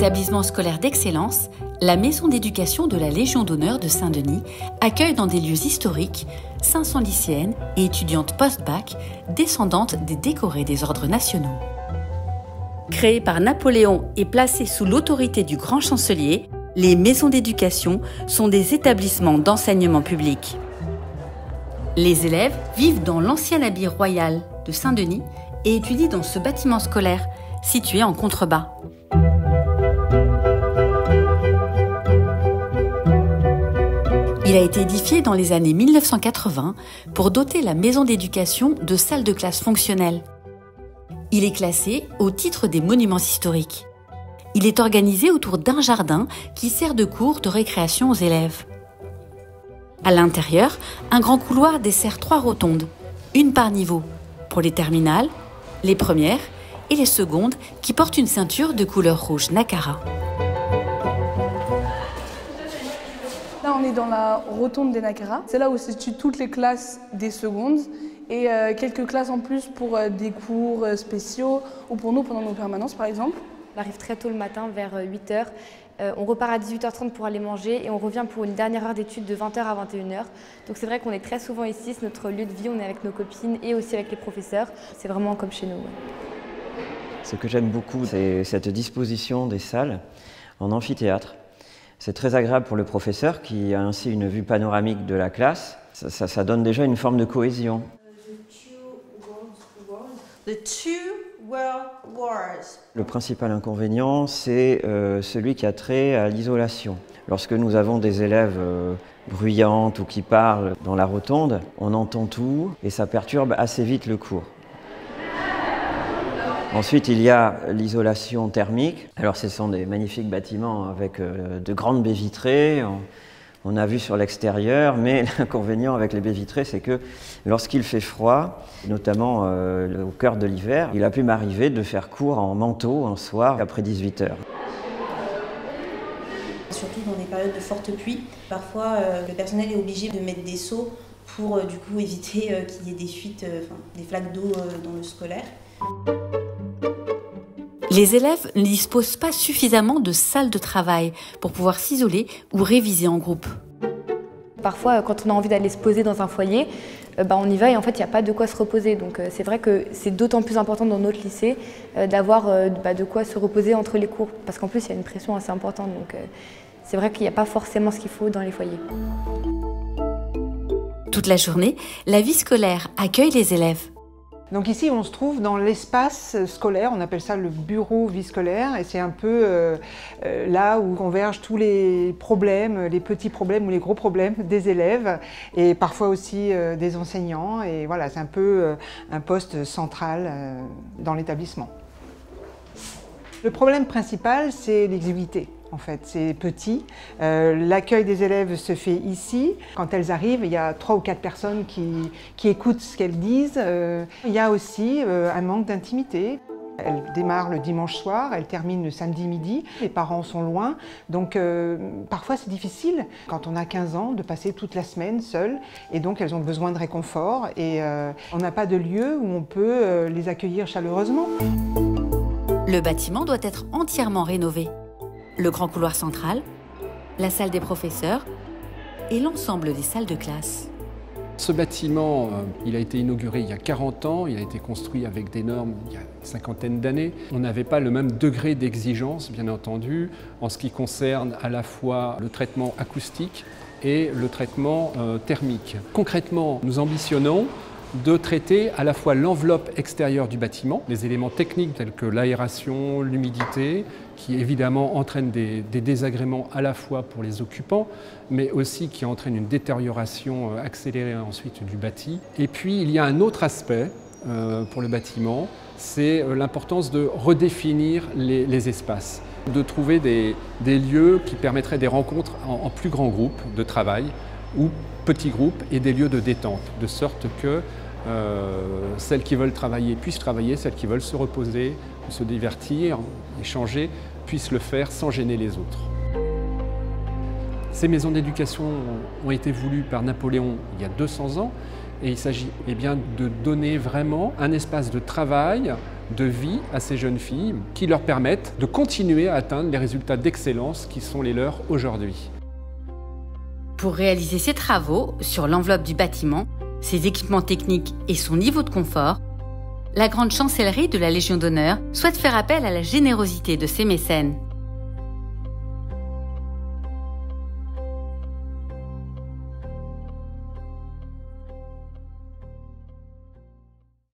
Établissement scolaire d'excellence, la maison d'éducation de la Légion d'honneur de Saint-Denis accueille dans des lieux historiques 500 lycéennes et étudiantes post-bac descendantes des décorés des ordres nationaux. Créées par Napoléon et placées sous l'autorité du grand chancelier, les maisons d'éducation sont des établissements d'enseignement public. Les élèves vivent dans l'ancien habit royal de Saint-Denis et étudient dans ce bâtiment scolaire situé en contrebas. Il a été édifié dans les années 1980 pour doter la maison d'éducation de salles de classe fonctionnelles. Il est classé au titre des monuments historiques. Il est organisé autour d'un jardin qui sert de cours de récréation aux élèves. À l'intérieur, un grand couloir dessert 3 rotondes, une par niveau, pour les terminales, les premières et les secondes qui portent une ceinture de couleur rouge Nakara. Là, on est dans la rotonde des Nakara. C'est là où se situent toutes les classes des secondes et quelques classes en plus pour des cours spéciaux ou pour nous pendant nos permanences, par exemple. On arrive très tôt le matin, vers 8 h. On repart à 18 h 30 pour aller manger et on revient pour une dernière heure d'études de 20 h à 21 h. Donc c'est vrai qu'on est très souvent ici, c'est notre lieu de vie, on est avec nos copines et aussi avec les professeurs. C'est vraiment comme chez nous. Ouais. Ce que j'aime beaucoup, c'est cette disposition des salles en amphithéâtre. C'est très agréable pour le professeur qui a ainsi une vue panoramique de la classe. Ça donne déjà une forme de cohésion. Le principal inconvénient, c'est celui qui a trait à l'isolation. Lorsque nous avons des élèves bruyantes ou qui parlent dans la rotonde, on entend tout et ça perturbe assez vite le cours. Ensuite, il y a l'isolation thermique. Alors, ce sont des magnifiques bâtiments avec de grandes baies vitrées. On a vu sur l'extérieur, mais l'inconvénient avec les baies vitrées, c'est que lorsqu'il fait froid, notamment au cœur de l'hiver, il a pu m'arriver de faire cours en manteau un soir après 18 h. Surtout dans des périodes de forte pluie, parfois le personnel est obligé de mettre des seaux pour du coup éviter qu'il y ait des fuites, des flaques d'eau dans le scolaire. Les élèves ne disposent pas suffisamment de salles de travail pour pouvoir s'isoler ou réviser en groupe. Parfois, quand on a envie d'aller se poser dans un foyer, on y va et en fait, il n'y a pas de quoi se reposer. Donc c'est vrai que c'est d'autant plus important dans notre lycée d'avoir de quoi se reposer entre les cours. Parce qu'en plus, il y a une pression assez importante. Donc c'est vrai qu'il n'y a pas forcément ce qu'il faut dans les foyers. Toute la journée, la vie scolaire accueille les élèves. Donc ici, on se trouve dans l'espace scolaire, on appelle ça le bureau vie scolaire, et c'est un peu là où convergent tous les problèmes, les petits problèmes ou les gros problèmes des élèves, et parfois aussi des enseignants, et voilà, c'est un peu un poste central dans l'établissement. Le problème principal, c'est l'exiguïté. En fait, c'est petit. L'accueil des élèves se fait ici. Quand elles arrivent, il y a 3 ou 4 personnes qui écoutent ce qu'elles disent. Il y a aussi un manque d'intimité. Elle démarre le dimanche soir, elle termine le samedi midi. Les parents sont loin, donc parfois c'est difficile, quand on a 15 ans, de passer toute la semaine seule. Et donc elles ont besoin de réconfort et on n'a pas de lieu où on peut les accueillir chaleureusement. Le bâtiment doit être entièrement rénové. Le grand couloir central, la salle des professeurs et l'ensemble des salles de classe. Ce bâtiment, il a été inauguré il y a 40 ans, il a été construit avec des normes il y a une cinquantaine d'années. On n'avait pas le même degré d'exigence, bien entendu, en ce qui concerne à la fois le traitement acoustique et le traitement thermique. Concrètement, nous ambitionnons de traiter à la fois l'enveloppe extérieure du bâtiment, les éléments techniques tels que l'aération, l'humidité, qui évidemment entraînent des désagréments à la fois pour les occupants, mais aussi qui entraînent une détérioration accélérée ensuite du bâti. Et puis il y a un autre aspect pour le bâtiment, c'est l'importance de redéfinir les espaces, de trouver des lieux qui permettraient des rencontres en plus grands groupes de travail ou petits groupes et des lieux de détente, de sorte que celles qui veulent travailler puissent travailler, celles qui veulent se reposer, se divertir, échanger, puissent le faire sans gêner les autres. Ces maisons d'éducation ont été voulues par Napoléon il y a 200 ans Et il s'agit de donner vraiment un espace de travail, de vie à ces jeunes filles qui leur permettent de continuer à atteindre les résultats d'excellence qui sont les leurs aujourd'hui. Pour réaliser ces travaux sur l'enveloppe du bâtiment, ses équipements techniques et son niveau de confort, la Grande Chancellerie de la Légion d'honneur souhaite faire appel à la générosité de ses mécènes.